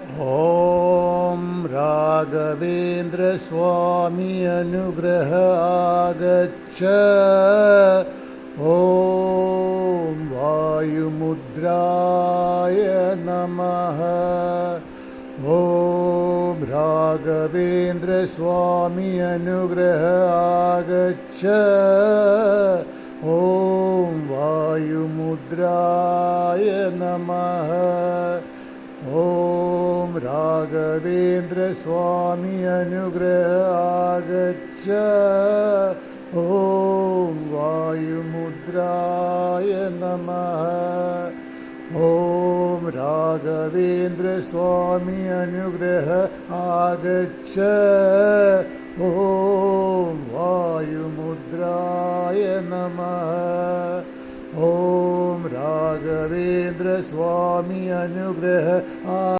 ॐ राघवेन्द्र स्वामी अनुग्रह आगच्छ। ॐ वायुमुद्राय नमः। ॐ राघवेन्द्र स्वामी अनुग्रह आगच्छ। ॐ वायुमुद्राय नमः। ॐ राघवेन्द्र स्वामी अनुग्रह आगच्छ। ॐ वायुमुद्राय नमः। ॐ राघवेन्द्र स्वामी अनुग्रह आगच्छ। ॐ वायुमुद्राय नमः। ॐ राघवेन्द्र स्वामी अनुग्रह